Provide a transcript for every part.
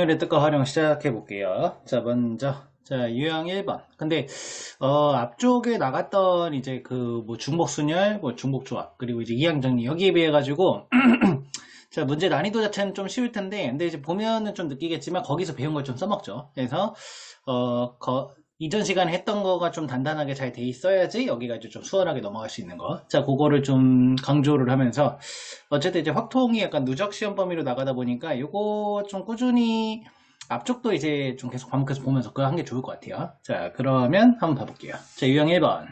오늘의 특가 활용 시작해 볼게요. 자, 먼저, 자, 유형 1번. 근데, 앞쪽에 나갔던 이제 그, 뭐, 중복순열, 뭐, 중복조합, 그리고 이제 이항정리, 여기에 비해 가지고, 자, 문제 난이도 자체는 좀 쉬울 텐데, 근데 이제 보면은 좀 느끼겠지만, 거기서 배운 걸 좀 써먹죠. 그래서, 이전 시간에 했던 거가 좀 단단하게 잘 돼 있어야지, 여기가 이제 좀 수월하게 넘어갈 수 있는 거. 자, 그거를 좀 강조를 하면서, 어쨌든 이제 확통이 약간 누적 시험 범위로 나가다 보니까 요거 좀 꾸준히 앞쪽도 이제 좀 계속 반복해서 보면서 그거 한 게 좋을 것 같아요. 자, 그러면 한번 봐볼게요. 자, 유형 1번.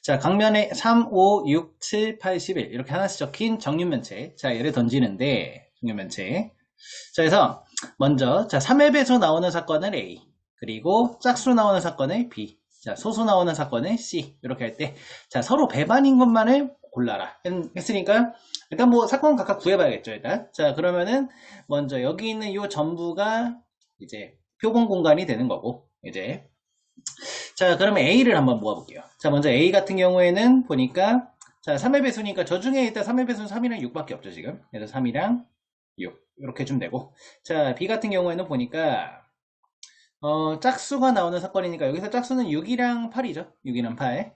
자, 강면에 3, 5, 6, 7, 8, 11 이렇게 하나씩 적힌 정육면체. 자, 얘를 던지는데 정육면체. 자, 그래서 먼저 자, 3의 배수 나오는 사건을 A, 그리고 짝수 나오는 사건을 B, 자, 소수 나오는 사건을 C 이렇게 할 때, 자, 서로 배반인 것만을 골라라 했으니까 일단 뭐 사건 각각 구해봐야겠죠. 일단 자, 그러면은 먼저 여기 있는 요 전부가 이제 표본 공간이 되는 거고, 이제 자, 그러면 A를 한번 모아볼게요. 자, 먼저 A 같은 경우에는 보니까 자, 3의 배수니까 저 중에 일단 3의 배수는 3이랑 6밖에 없죠 지금. 그래서 3이랑 6 이렇게 해주면 되고, 자, B 같은 경우에는 보니까 짝수가 나오는 사건이니까 여기서 짝수는 6이랑 8이죠. 6이랑 8.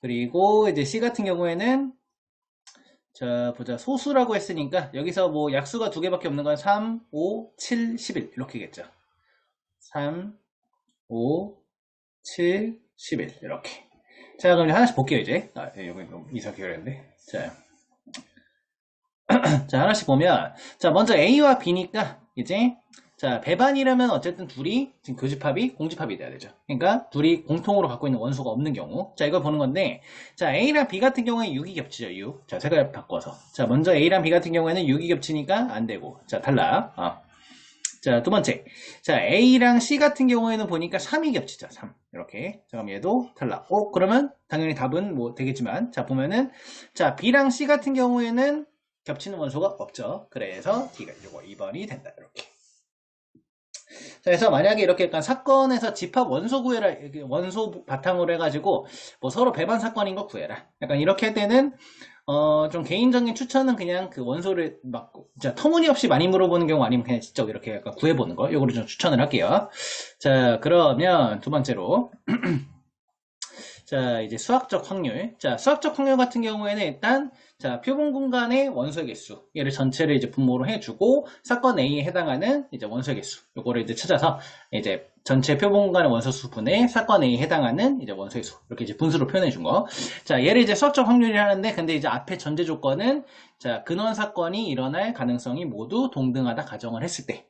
그리고 이제 C 같은 경우에는 자, 보자. 소수라고 했으니까 여기서 뭐 약수가 두 개밖에 없는 건 3, 5, 7, 11 이렇게겠죠. 3, 5, 7, 11 이렇게. 자, 그럼 이제 하나씩 볼게요 이제. 여기 너무 이상하게 그랬는데. 자, 자, 하나씩 보면, 자, 먼저 A와 B니까 이제 자, 배반이라면 어쨌든 둘이 지금 교집합이 공집합이 돼야 되죠. 그러니까 둘이 공통으로 갖고 있는 원소가 없는 경우. 자, 이걸 보는 건데, 자, A랑 B 같은 경우에 6이 겹치죠. 6. 자, 색깔 바꿔서. 자, 먼저 A랑 B 같은 경우에는 6이 겹치니까 안 되고. 자, 탈락. 자, 두 번째. 자, A랑 C 같은 경우에는 보니까 3이 겹치죠. 3. 이렇게. 자, 그럼 얘도 탈락. 그러면 당연히 답은 뭐 되겠지만, 자, 보면은, 자, B랑 C 같은 경우에는 겹치는 원소가 없죠. 그래서 D가 이거 2번이 된다. 이렇게. 자, 그래서 만약에 이렇게 약간 사건에서 집합 원소 구해라, 이렇게 원소 바탕으로 해가지고 뭐 서로 배반 사건인 거 구해라. 약간 이렇게 할 때는 좀 개인적인 추천은 그냥 그 원소를 막 진짜 터무니없이 많이 물어보는 경우 아니면 그냥 직접 이렇게 약간 구해보는 거. 요거를 좀 추천을 할게요. 자, 그러면 두 번째로 자, 이제 수학적 확률. 자, 수학적 확률 같은 경우에는 일단 자, 표본 공간의 원소의 개수. 얘를 전체를 이제 분모로 해주고 사건 A에 해당하는 이제 원소의 개수. 요거를 이제 찾아서 이제 전체 표본 공간의 원소 수분의 사건 A에 해당하는 이제 원소의 수. 이렇게 이제 분수로 표현해 준 거. 자, 얘를 이제 수학적 확률이라 하는데 근데 이제 앞에 전제 조건은 자, 근원 사건이 일어날 가능성이 모두 동등하다 가정을 했을 때.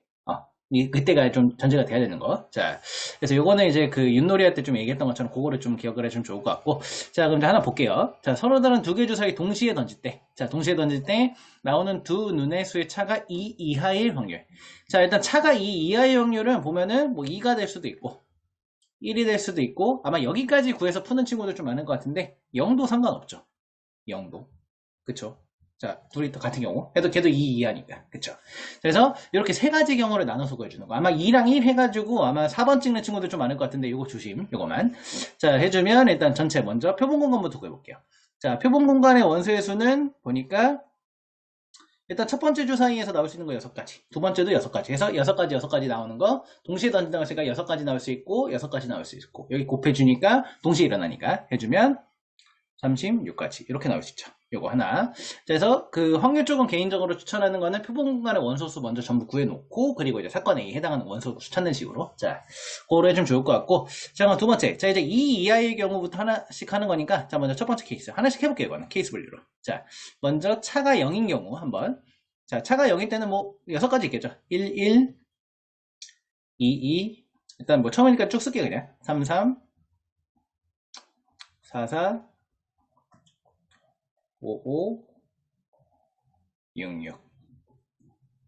그때가 좀 전제가 돼야 되는 거. 자, 그래서 요거는 이제 그 윷놀이 할 때 좀 얘기했던 것처럼 그거를 좀 기억을 해주면 좋을 것 같고. 자, 그럼 이제 하나 볼게요. 자, 서로 다른 두 개 주사위 동시에 던질 때. 자, 동시에 던질 때 나오는 두 눈의 수의 차가 2 이하일 확률. 자, 일단 차가 2 이하일 확률은 보면은 뭐 2가 될 수도 있고, 1이 될 수도 있고, 아마 여기까지 구해서 푸는 친구들 좀 많은 것 같은데, 0도 상관없죠. 0도. 그쵸? 자, 둘이 같은 경우. 걔도 2 이하니까. 그쵸? 그래서 이렇게 세 가지 경우를 나눠서 구해주는 거. 아마 2랑 1 해가지고 아마 4번 찍는 친구들 좀 많을 것 같은데, 이거 조심. 요거만. 자, 해주면 일단 전체 먼저 표본 공간부터 구해볼게요. 자, 표본 공간의 원소의 수는 보니까 일단 첫 번째 주사위에서 나올 수 있는 거 6가지. 두 번째도 6가지. 해서 6가지 나오는 거. 동시에 던진다고 했으니까 6가지 나올 수 있고, 6가지 나올 수 있고. 여기 곱해주니까 동시에 일어나니까 해주면 36가지. 이렇게 나올 수 있죠. 요거 하나. 그래서 그 확률 쪽은 개인적으로 추천하는 거는 표본 공간의 원소수 먼저 전부 구해놓고, 그리고 이제 사건 A에 해당하는 원소수 찾는 식으로. 자, 그거로 해주면 좋을 것 같고. 자, 그럼 두 번째. 자, 이제 2 이하의 경우부터 하나씩 하는 거니까, 자, 먼저 첫 번째 케이스. 하나씩 해볼게요, 이거는. 케이스 분류로. 자, 먼저 차가 0인 경우 한번. 자, 차가 0일 때는 뭐, 6가지 있겠죠. 1, 1, 2, 2. 일단 뭐, 처음이니까 쭉 쓸게요, 그냥. 3, 3, 4, 4, 5, 5, 6, 6.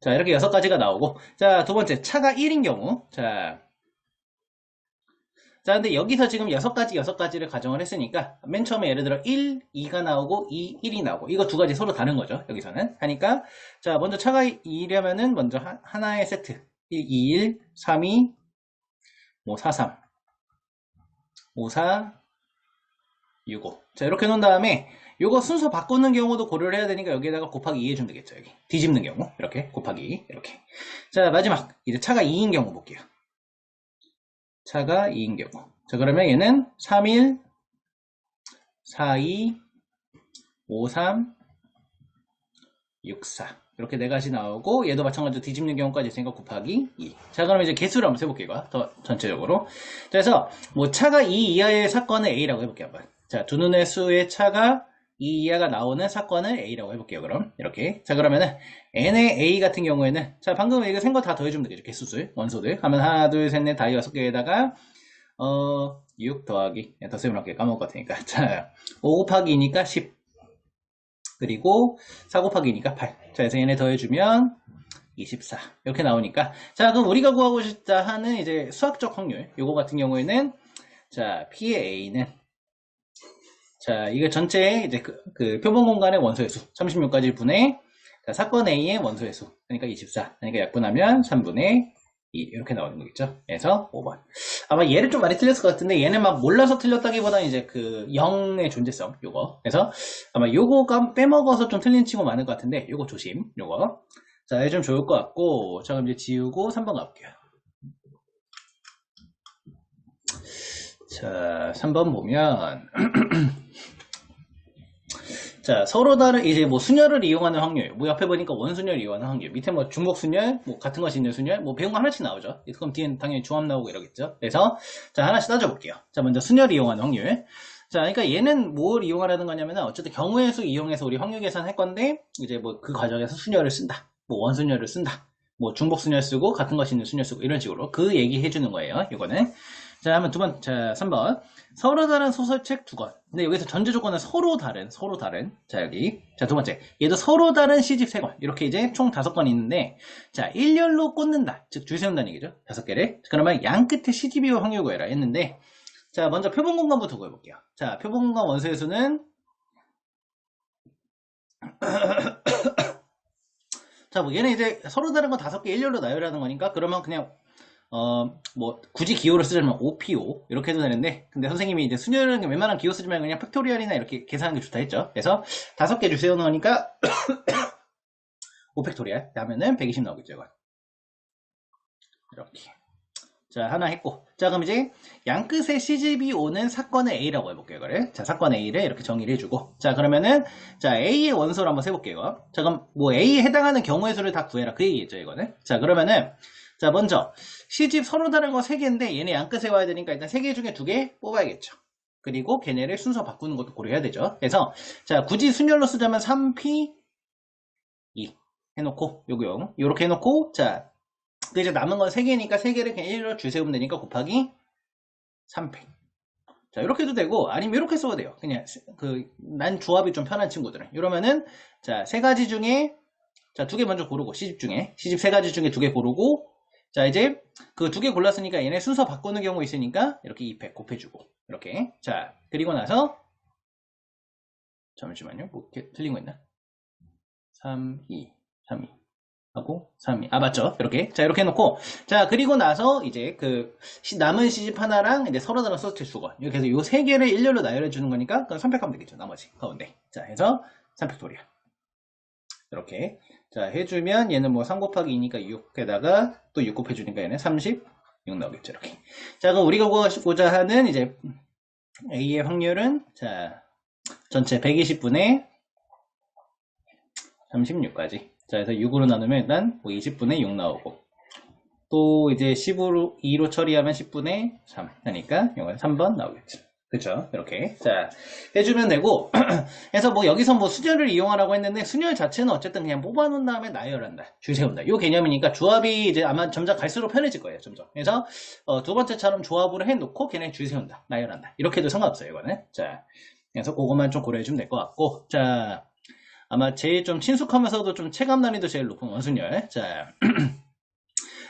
자, 이렇게 6가지가 나오고. 자, 두 번째, 차가 1인 경우. 자, 근데 여기서 지금 6가지를 가정을 했으니까, 맨 처음에 예를 들어 1, 2가 나오고, 2, 1이 나오고, 이거 두 가지 서로 다른 거죠, 여기서는. 하니까, 자, 먼저 차가 2려면은 먼저 하나의 세트. 1, 2, 1, 3, 2, 뭐 4, 3, 5, 4, 65. 자, 이렇게 놓은 다음에 요거 순서 바꾸는 경우도 고려를 해야 되니까 여기에다가 곱하기 2 해주면 되겠죠. 여기 뒤집는 경우 이렇게 곱하기 2 이렇게. 자, 마지막 이제 차가 2인 경우 볼게요. 차가 2인 경우. 자, 그러면 얘는 31, 42, 53, 64 이렇게 네 가지 나오고, 얘도 마찬가지로 뒤집는 경우까지 있으니까 곱하기 2. 자, 그럼 이제 개수를 한번 세볼게요. 이거 더 전체적으로. 자, 그래서 뭐 차가 2 이하의 사건을 A라고 해볼게요. 한번. 자, 두 눈의 수의 차가 2 이하가 나오는 사건을 A라고 해볼게요. 그럼 이렇게. 자, 그러면은 N의 A 같은 경우에는, 자, 방금 이거 센 거 다 더해주면 되겠죠. 개수들, 원소들 하면 하나, 둘, 셋, 넷, 다 6개에다가 6 더하기, 덧셈을 할게요. 까먹을 것 같으니까. 자, 5 곱하기 2니까 10. 그리고 4 곱하기 2니까 8. 자, 그래서 얘네 더해주면 24. 이렇게 나오니까. 자, 그럼 우리가 구하고 싶다 하는 이제 수학적 확률. 요거 같은 경우에는, 자, P의 A는, 자, 이거 전체 이제 그 표본 공간의 원소의 수. 36까지 분의, 자, 사건 A의 원소의 수. 그러니까 24. 그러니까 약분하면 3분의 2. 이렇게 나오는 거겠죠. 그래서 5번. 아마 얘를 좀 많이 틀렸을 것 같은데, 얘는 막 몰라서 틀렸다기보다는 이제 그 0의 존재성, 요거. 그래서 아마 요거 빼먹어서 좀 틀린 친구 많을 것 같은데, 요거 조심, 요거. 자, 얘 좀 좋을 것 같고, 자, 그럼 이제 지우고 3번 가볼게요. 자, 3번 보면, 자, 서로 다른, 이제 뭐 순열을 이용하는 확률, 뭐 옆에 보니까 원순열을 이용하는 확률, 밑에 뭐 중복순열, 뭐 같은 것이 있는 순열, 뭐 배운 거 하나씩 나오죠. 그럼 뒤엔 당연히 조합 나오고 이러겠죠. 그래서, 자, 하나씩 따져볼게요. 자, 먼저 순열을 이용하는 확률. 자, 그러니까 얘는 뭘 이용하라는 거냐면은, 어쨌든 경우의 수 이용해서 우리 확률 계산할 건데, 이제 뭐 그 과정에서 순열을 쓴다. 뭐 원순열을 쓴다. 뭐 중복순열 쓰고, 같은 것이 있는 순열 쓰고, 이런 식으로 그 얘기 해주는 거예요. 이거는. 자, 한번 자, 3번. 서로 다른 소설책 2권. 근데 여기서 전제 조건은 서로 다른. 자, 여기. 자, 두 번째. 얘도 서로 다른 시집 3권. 이렇게 이제 총 5건 있는데, 자, 일렬로 꽂는다. 즉, 줄 세운다는 얘기죠. 5개를. 그러면 양 끝에 시집이와 확률 구해라 했는데, 자, 먼저 표본 공간부터 구해볼게요. 자, 표본 공간 원소의 수는, 자, 뭐 얘는 이제 서로 다른 거 5개 일렬로 나열하는 거니까, 그러면 그냥 뭐 굳이 기호를 쓰자면 OPO 이렇게 해도 되는데, 근데 선생님이 이제 순열은 웬만한 기호 쓰지 말고 그냥 팩토리얼이나 이렇게 계산하는 게 좋다 했죠. 그래서 5개 주세요 넣으니까 5팩토리얼 하면은 120 나오겠죠. 이건. 이렇게. 자, 하나 했고. 자, 그럼 이제 양끝에 시집이 오는 사건의 A라고 해볼게요. 이거를. 자, 사건 A를 이렇게 정의를 해주고. 자, 그러면은, 자, A의 원소를 한번 세볼게요. 이거. 자, 그럼 뭐 A에 해당하는 경우의 수를 다 구해라. 그 얘기겠죠, 이거는. 자, 그러면은, 자, 먼저 시집 서로 다른 거 3개인데 얘네 양끝에 와야 되니까 일단 3개 중에 2개 뽑아야겠죠. 그리고 걔네를 순서 바꾸는 것도 고려해야 되죠. 그래서 자, 굳이 순열로 쓰자면 3P2 해놓고 요렇게 해놓고, 자, 그 이제 남은 건 3개니까 3개를 그냥 1로 줄 세우면 되니까 곱하기 3팩. 자, 이렇게 해도 되고, 아니면 이렇게 써도 돼요. 그냥 난 조합이 좀 편한 친구들은. 이러면은, 자, 3가지 중에, 자, 2개 먼저 고르고, 시집 3가지 중에 2개 고르고, 자, 이제 그 2개 골랐으니까 얘네 순서 바꾸는 경우 있으니까 이렇게 2팩 곱해주고, 이렇게. 자, 그리고 나서, 잠시만요. 뭐 이렇게 틀린 거 있나? 3, 2 하고 3, 2. 아, 맞죠? 이렇게. 자, 이렇게 해놓고, 자, 그리고 나서 이제 그 남은 시집 하나랑 이제 서로 다른 소스트 수건. 이렇게 해서 요 3개를 일렬로 나열해 주는 거니까 그럼 3팩 하면 되겠죠. 나머지 가운데. 자, 해서 3팩토리얼. 이렇게. 자, 해주면 얘는 뭐 3 곱하기 2니까 6에다가 또 6 곱해주니까 얘는 36 나오겠죠. 이렇게. 자, 그럼 우리가 구하고자 하는 이제 A의 확률은, 자, 전체 120분의 36까지. 자, 그래서 6으로 나누면 일단 뭐 20분의 6 나오고, 또 이제 10으로 2로 처리하면 10분의 3 하니까 이건 3번 나오겠죠. 그쵸? 이렇게. 자, 해주면 되고, 그래서 뭐 여기서 뭐 순열을 이용하라고 했는데, 순열 자체는 어쨌든 그냥 뽑아놓은 다음에 나열한다. 줄 세운다. 요 개념이니까 조합이 이제 아마 점점 갈수록 편해질 거예요. 점점. 그래서 두 번째처럼 조합으로 해놓고 걔네 줄 세운다. 나열한다. 이렇게 해도 상관없어요. 이거는. 자, 그래서 그것만 좀 고려해주면 될 것 같고, 자, 아마 제일 좀 친숙하면서도 좀 체감 난이도 제일 높은 원순열. 자,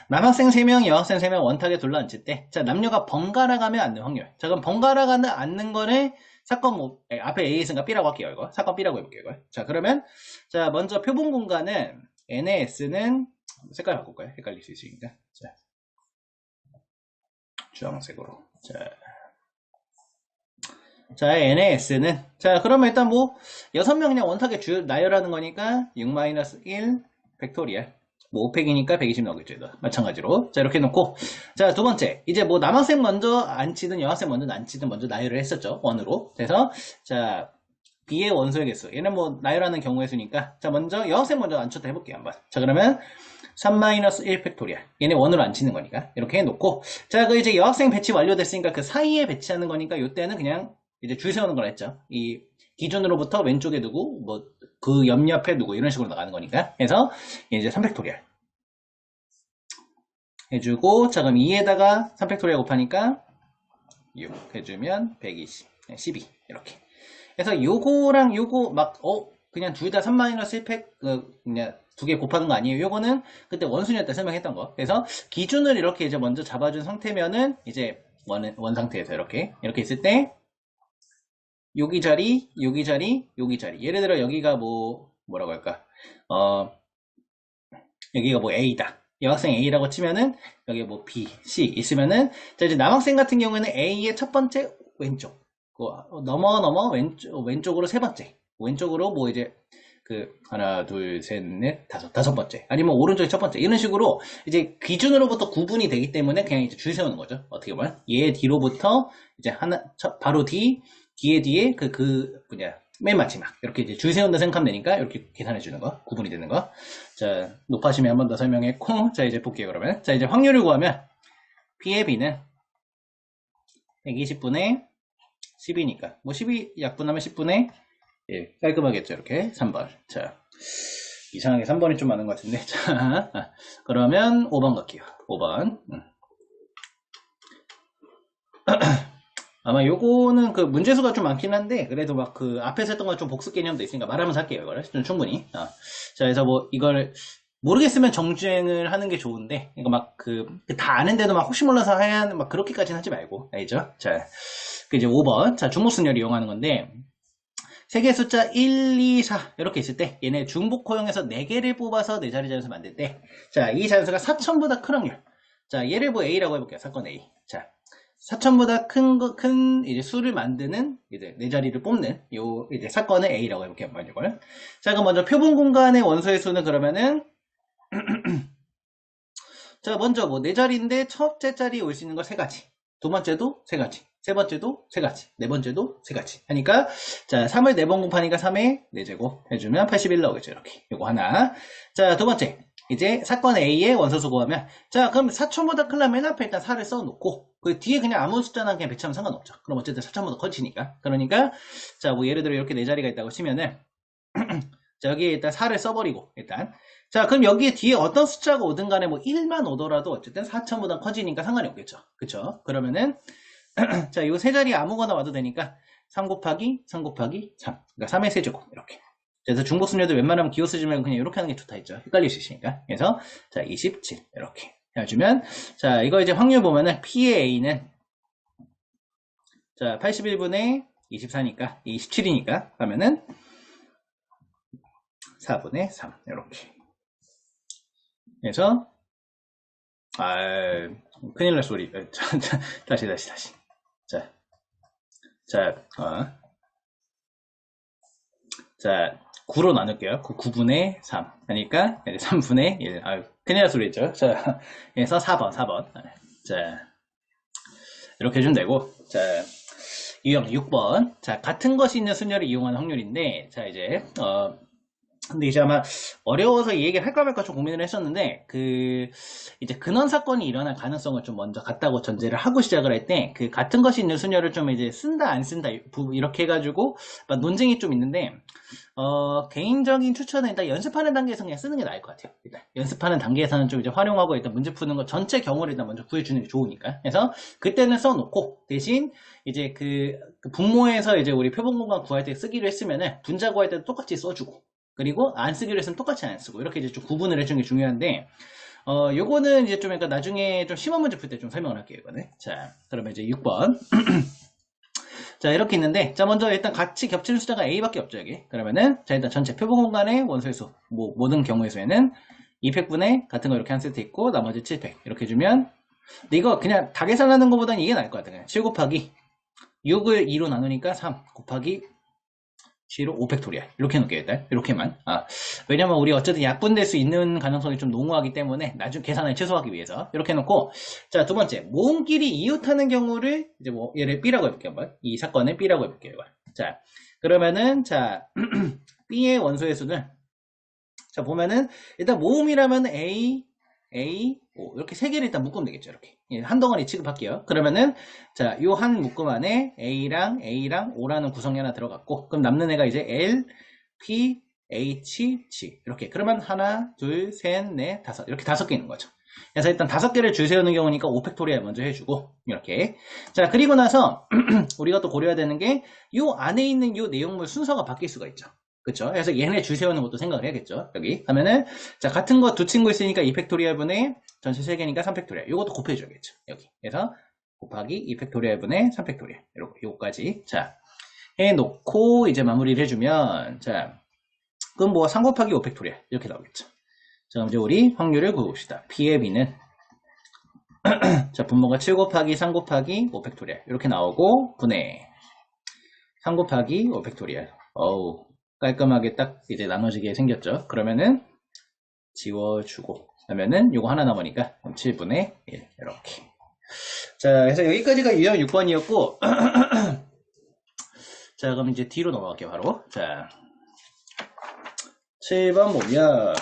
남학생 3명, 여학생 3명 원탁에 둘러앉힐 때, 자, 남녀가 번갈아 가면 앉는 확률. 자, 그럼 번갈아 가는 앉는 거를 사건 뭐, 앞에 A 있으니까 B라고 할게요, 이거. 사건 B라고 해볼게요, 이거. 자, 그러면, 자, 먼저 표본 공간은, N의 S는, 색깔 바꿀까요? 헷갈릴 수 있으니까. 자, 주황색으로. 자, 자, n의 s는, 자, 그러면 일단 뭐, 6명 그냥 원탁에 나열하는 거니까, 6-1 팩토리얼. 뭐, 5팩이니까 120 나오겠죠, 이거. 마찬가지로. 자, 이렇게 놓고. 자, 두 번째. 이제 뭐, 남학생 먼저 앉히든 여학생 먼저 앉히든 먼저 나열을 했었죠, 원으로. 그래서, 자, B의 원소의 개수. 얘는 뭐, 나열하는 경우의 수니까. 자, 먼저, 여학생 먼저 앉혔다 해볼게요, 한번. 자, 그러면, 3-1 팩토리얼. 얘네 원으로 앉히는 거니까. 이렇게 해놓고. 자, 그 이제 여학생 배치 완료됐으니까 그 사이에 배치하는 거니까, 요때는 그냥, 이제 줄 세우는 걸 했죠. 이 기준으로부터 왼쪽에 두고 뭐 그 옆에 두고 이런 식으로 나가는 거니까. 그래서 이제 3팩토리얼 해주고, 자 그럼 2에다가 3팩토리얼 곱하니까 6 해주면 120, 12 이렇게. 그래서 요거랑 요거 막 그냥 둘 다 3-1팩 그냥 두 개 곱하는 거 아니에요. 요거는 그때 원순이었다 설명했던 거. 그래서 기준을 이렇게 이제 먼저 잡아준 상태면은 이제 원 상태에서 이렇게 있을 때 여기 자리, 여기 자리, 여기 자리. 예를 들어 여기가 뭐라고 할까? 여기가 뭐 A다. 여학생 A라고 치면은 여기 뭐 B, C 있으면은, 자 이제 남학생 같은 경우에는 A의 첫 번째 왼쪽, 넘어 왼쪽으로 세 번째, 왼쪽으로 뭐 이제 그 하나, 둘, 셋, 넷, 다섯 번째, 아니면 오른쪽이 첫 번째, 이런 식으로 이제 기준으로부터 구분이 되기 때문에 그냥 이제 줄 세우는 거죠. 어떻게 보면 얘 뒤로부터 이제 바로 뒤에 맨 마지막 이렇게 이제 줄 세운다 생각하면 되니까 이렇게 계산해 주는 거, 구분이 되는 거. 자, 높아심에 한 번 더 설명했고, 자 이제 볼게요. 그러면 자 이제 확률을 구하면 P의 B는 120분의 10이니까 뭐 12 약분하면 10분의 1 깔끔하겠죠. 이렇게 3번. 자, 이상하게 3번이 좀 많은 것 같은데. 자, 그러면 5번 갈게요. 5번. 아마 요거는 그 문제수가 좀 많긴 한데, 그래도 막 그 앞에서 했던 건 좀 복습 개념도 있으니까 말하면서 할게요. 이거를 좀 충분히. 자, 그래서 뭐 이걸 모르겠으면 정주행을 하는 게 좋은데, 이거 막 다 아는데도 막 혹시 몰라서 막 그렇게까지는 하지 말고, 알죠? 자, 그 이제 5번. 자, 중복순열을 이용하는 건데, 세개 숫자 1, 2, 4 이렇게 있을 때 얘네 중복 허용해서 4개를 뽑아서 4자리 자연수 만들 때, 자, 이 자연수가 4천보다 큰 확률. 자, 얘를 뭐 A라고 해볼게요. 사건 A. 자, 4천보다 큰 이제 수를 만드는 이제 4자리를 뽑는 요 이제 사건을 A라고 해볼게요. 이걸. 자, 그럼 먼저 표본 공간의 원소의 수는 그러면은 자, 먼저 뭐 4자리인데 첫째 자리에 올 수 있는 거 3가지. 두 번째도 3가지. 세 번째도 3가지. 네 번째도 3가지. 하니까, 자, 3을 4번 곱하니까 3의 4제곱 해주면 81 나오겠죠. 이렇게. 요거 하나. 자, 두 번째. 이제 사건 A의 원소수 구하면, 자, 그럼 4천보다 크려면 맨 앞에 일단 4를 써놓고, 그 뒤에 그냥 아무 숫자나 그냥 배치하면 상관없죠. 그럼 어쨌든 4천보다 커지니까. 그러니까, 자, 뭐 예를 들어 이렇게 4자리가 있다고 치면은, 자, 여기에 일단 4를 써버리고, 일단. 자, 그럼 여기에 뒤에 어떤 숫자가 오든 간에 뭐 1만 오더라도 어쨌든 4천보다 커지니까 상관이 없겠죠. 그쵸? 그러면은, 자, 요 세 자리 아무거나 와도 되니까 3 곱하기 3 곱하기 3. 그러니까 3의 세제곱. 이렇게. 그래서 중복순열도 웬만하면 기호 쓰지 말고 그냥 이렇게 하는 게 좋다 했죠. 헷갈릴 수 있으니까. 그래서, 자, 27. 이렇게 해주면, 자, 이거 이제 확률 보면은 P의 A는, 자, 81분의 24니까, 27이니까, 하면은 4분의 3. 이렇게. 그래서, 큰일 날 소리. 다시. 자, 9로 나눌게요. 9분의 3. 하니까, 3분의 1. 큰일 날 소리 있죠. 자, 그래서 4번. 자, 이렇게 해주면 되고, 자, 유형 6번. 자, 같은 것이 있는 순열을 이용하는 확률인데, 자, 이제, 근데 이제 아마 어려워서 이 얘기를 할까 말까 좀 고민을 했었는데, 이제 근원 사건이 일어날 가능성을 좀 먼저 같다고 전제를 하고 시작을 할 때, 같은 것이 있는 순열을 좀 이제 쓴다, 안 쓴다, 이렇게 해가지고, 막 논쟁이 좀 있는데, 개인적인 추천은 일단 연습하는 단계에서 그냥 쓰는 게 나을 것 같아요. 일단 연습하는 단계에서는 좀 이제 활용하고 일단 문제 푸는 거 전체 경우를 일단 먼저 구해주는 게 좋으니까. 그래서 그때는 써놓고, 대신 이제 분모에서 이제 우리 표본 공간 구할 때 쓰기로 했으면은 분자 구할 때도 똑같이 써주고, 그리고 안 쓰기로 했으면 똑같이 안 쓰고, 이렇게 이제 좀 구분을 해주는 게 중요한데, 요거는 이제 좀 그러니까 나중에 좀 심한 문제 풀 때 좀 설명을 할게요, 이거는. 자, 그러면 이제 6번. 자, 이렇게 있는데, 자, 먼저 일단 같이 겹치는 숫자가 A밖에 없죠, 여기. 그러면은, 자, 일단 전체 표본 공간의 원소의 수, 모든 경우에서는 2팩분의 같은 거 이렇게 한 세트 있고, 나머지 7팩. 이렇게 해주면, 근데 이거 그냥 다 계산하는 것보다는 이게 나을 것 같아요. 그냥 7 곱하기 6을 2로 나누니까 3 곱하기 G로 5팩토리얼 이렇게 놓을게요. 일단 이렇게만. 왜냐면 우리 어쨌든 약분될 수 있는 가능성이 좀 농후하기 때문에 나중 계산을 최소화하기 위해서 이렇게 놓고, 자, 두 번째 모음끼리 이웃하는 경우를 이제 뭐 얘를 B라고 해볼게요. 한번 이 사건을 B라고 해볼게요. 이걸. 자, 그러면은 자 B의 원소의 수는, 자 보면은 일단 모음이라면 A, O 이렇게 세 개를 일단 묶으면 되겠죠. 이렇게 한 덩어리 취급할게요. 그러면은 자 요 한 묶음 안에 A랑 O라는 구성이 하나 들어갔고, 그럼 남는 애가 이제 L, P, H, G 이렇게. 그러면 하나, 둘, 셋, 넷, 다섯 이렇게 5개 있는 거죠. 그래서 일단 5개를 줄 세우는 경우니까 5팩토리얼 먼저 해주고 이렇게. 자 그리고 나서 우리가 또 고려해야 되는 게 요 안에 있는 요 내용물 순서가 바뀔 수가 있죠. 그쵸? 그래서 얘네 줄 세우는 것도 생각을 해야겠죠. 여기 하면은 자 같은 거 두 친구 있으니까 2팩토리얼 분의 전체 3개니까 3팩토리얼. 요것도 곱해줘야겠죠. 여기. 그래서 곱하기 2팩토리얼 분의 3팩토리얼. 이렇게 요거까지 자 해놓고 이제 마무리를 해주면, 자 그럼 뭐 3 곱하기 5팩토리얼 이렇게 나오겠죠. 자 그럼 이제 우리 확률을 구해봅시다. P의 B는 자 분모가 7 곱하기 3 곱하기 5팩토리얼 이렇게 나오고, 분의 3 곱하기 5팩토리얼. 어우 깔끔하게 딱 이제 나눠지게 생겼죠. 그러면은 지워주고 하면은 요거 하나 남으니까 7분의 1 이렇게. 자 그래서 여기까지가 유형 6번이었고 자 그럼 이제 뒤로 넘어갈게요. 바로 자 7번 보면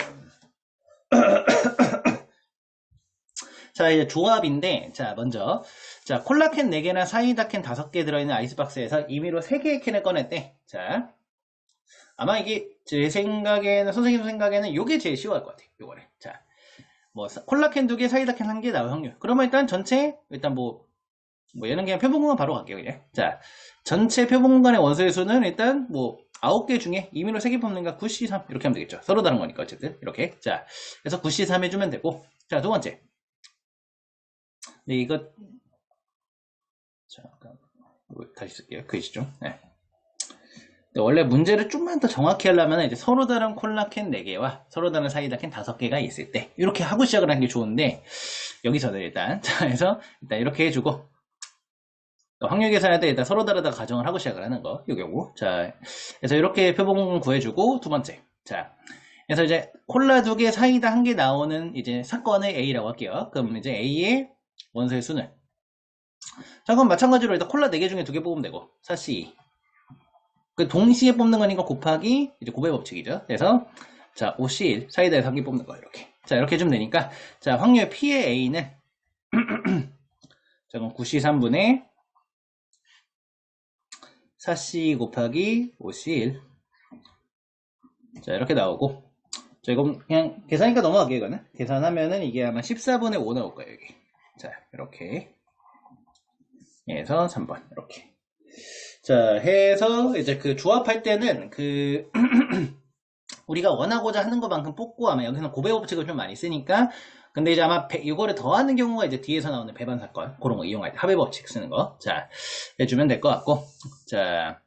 자 이제 조합인데, 자 먼저 자 콜라캔 4개나 사이다캔 5개 들어있는 아이스박스에서 임의로 3개의 캔을 꺼냈대. 자 아마 이게 제 생각에는, 선생님 생각에는 요게 제일 쉬워할 것 같아요. 요거를. 자, 뭐 콜라캔 2개, 사이다캔 1개 나올 확률. 그러면 일단 전체 일단 뭐 얘는 그냥 표본공간 바로 갈게요. 그냥. 자, 전체 표본공간의 원소의 수는 일단 뭐 9개 중에 임의로 3개 뽑는가 9C3 이렇게 하면 되겠죠. 서로 다른 거니까 어쨌든 이렇게. 자, 그래서 9C3 해주면 되고, 자 두 번째. 네 이거 잠깐 다시 쓸게요. 글씨죠. 네. 원래 문제를 좀만 더 정확히 하려면 이제 서로 다른 콜라캔 4개와 서로 다른 사이다캔 5개가 있을 때 이렇게 하고 시작을 하는 게 좋은데, 여기서는 일단 자 그래서 일단 이렇게 해주고, 확률 계산할 때 일단 서로 다르다 가정을 하고 시작을 하는 거, 이 경우. 자 그래서 이렇게 표본 구해주고, 두 번째. 자 그래서 이제 콜라 2개, 사이다 1개 나오는 이제 사건을 A라고 할게요. 그럼 이제 A의 원소의 수는, 자 그럼 마찬가지로 일단 콜라 4개 중에 2개 뽑으면 되고, 사C 그 동시에 뽑는 거니까 곱하기 이제 곱의 법칙이죠. 그래서 자 5C1 사이다에서 1개 뽑는 거 이렇게. 자 이렇게 해주면 되니까, 자 확률 P의 A는 자 그럼 9C3분의 4C 곱하기 5C1 자 이렇게 나오고, 자 이건 그냥 계산이니까 넘어갈게요. 이거는 계산하면은 이게 아마 14분의 5 나올 거예요. 여기. 자 이렇게 해서 3번 이렇게. 자 해서 이제 그 조합할 때는 그 우리가 원하고자 하는 것만큼 뽑고, 아마 여기서는 곱의 법칙을 좀 많이 쓰니까, 근데 이제 아마 이거를 더하는 경우가 이제 뒤에서 나오는 배반 사건, 그런 거 이용할 때 합의 법칙 쓰는 거, 자 해주면 될 것 같고, 자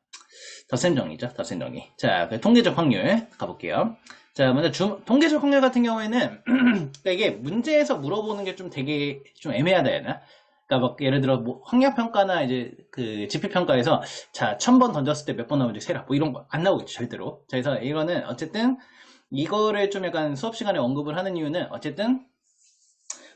덧셈 정리죠. 덧셈 정리. 자 그 통계적 확률 가볼게요. 자 먼저 통계적 확률 같은 경우에는 그러니까 이게 문제에서 물어보는 게 좀 되게 좀 애매하다 해야 되나? 그러니까 뭐 예를 들어 뭐 학력평가나 이제 그 지필평가에서 자 1000번 던졌을 때 몇 번 나오는지 세라 뭐 이런 거 안 나오겠죠 절대로. 자, 그래서 이거는 어쨌든 이거를 좀 약간 수업 시간에 언급을 하는 이유는, 어쨌든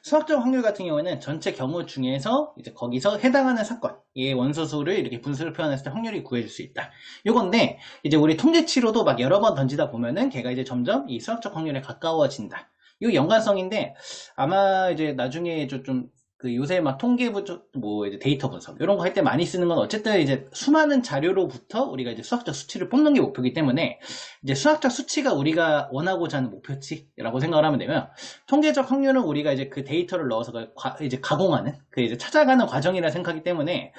수학적 확률 같은 경우에는 전체 경우 중에서 이제 거기서 해당하는 사건의 원소수를 이렇게 분수를 표현했을 때 확률이 구해줄 수 있다. 요건데 이제 우리 통계치로도 막 여러 번 던지다 보면은 걔가 이제 점점 이 수학적 확률에 가까워진다. 이 연관성인데, 아마 이제 나중에 좀 그 요새 막 통계 뭐 이제 데이터 분석 이런 거 할 때 많이 쓰는 건, 어쨌든 이제 수많은 자료로부터 우리가 이제 수학적 수치를 뽑는 게 목표이기 때문에, 이제 수학적 수치가 우리가 원하고자 하는 목표치라고 생각을 하면 되면, 통계적 확률은 우리가 이제 그 데이터를 넣어서 이제 가공하는 그 이제 찾아가는 과정이라 생각하기 때문에,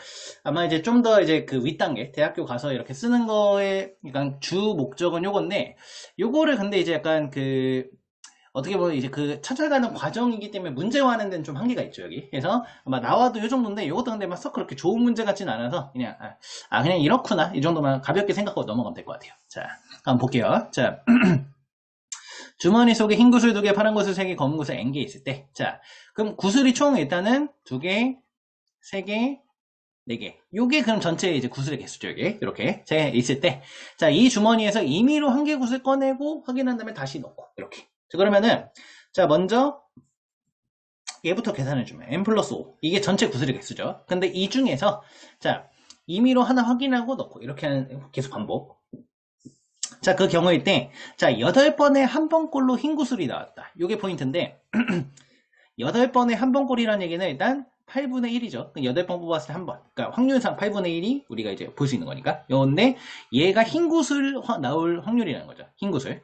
아마 이제 좀 더 이제 그 윗단계 대학교 가서 이렇게 쓰는 거에 약간 주 목적은 요건데, 요거를 근데 이제 약간 그 어떻게 보면 이제 그 찾아가는 과정이기 때문에 문제화하는 데는 좀 한계가 있죠, 여기. 그래서 아마 나와도 이 정도인데, 이것도 근데 막 썩 그렇게 좋은 문제 같지는 않아서 그냥 그냥 이렇구나 이 정도만 가볍게 생각하고 넘어가면 될 것 같아요. 자 한번 볼게요. 자 주머니 속에 흰 구슬 2개, 파란 구슬 3개, 검은 구슬 N개 있을 때, 자 그럼 구슬이 총 일단은 2개, 3개, 4개. 요게 그럼 전체 이제 구슬의 개수죠, 이게. 이렇게. 제 있을 때. 자, 이 주머니에서 임의로 한 개 구슬 꺼내고 확인한 다음에 다시 넣고. 이렇게. 자, 그러면은, 자, 먼저, 얘부터 계산해주면. n 플러스 5. 이게 전체 구슬의 개수죠. 근데 이 중에서, 자, 임의로 하나 확인하고 넣고. 이렇게 하는 계속 반복. 자, 그 경우일 때, 자, 8번에 한 번꼴로 흰 구슬이 나왔다. 요게 포인트인데, 8번에 한 번꼴이라는 얘기는 일단 8분의 1이죠. 8번 뽑았을 때 한 번. 그러니까 확률상 8분의 1이 우리가 이제 볼 수 있는 거니까. 요건데, 얘가 흰 구슬 나올 확률이라는 거죠. 흰 구슬.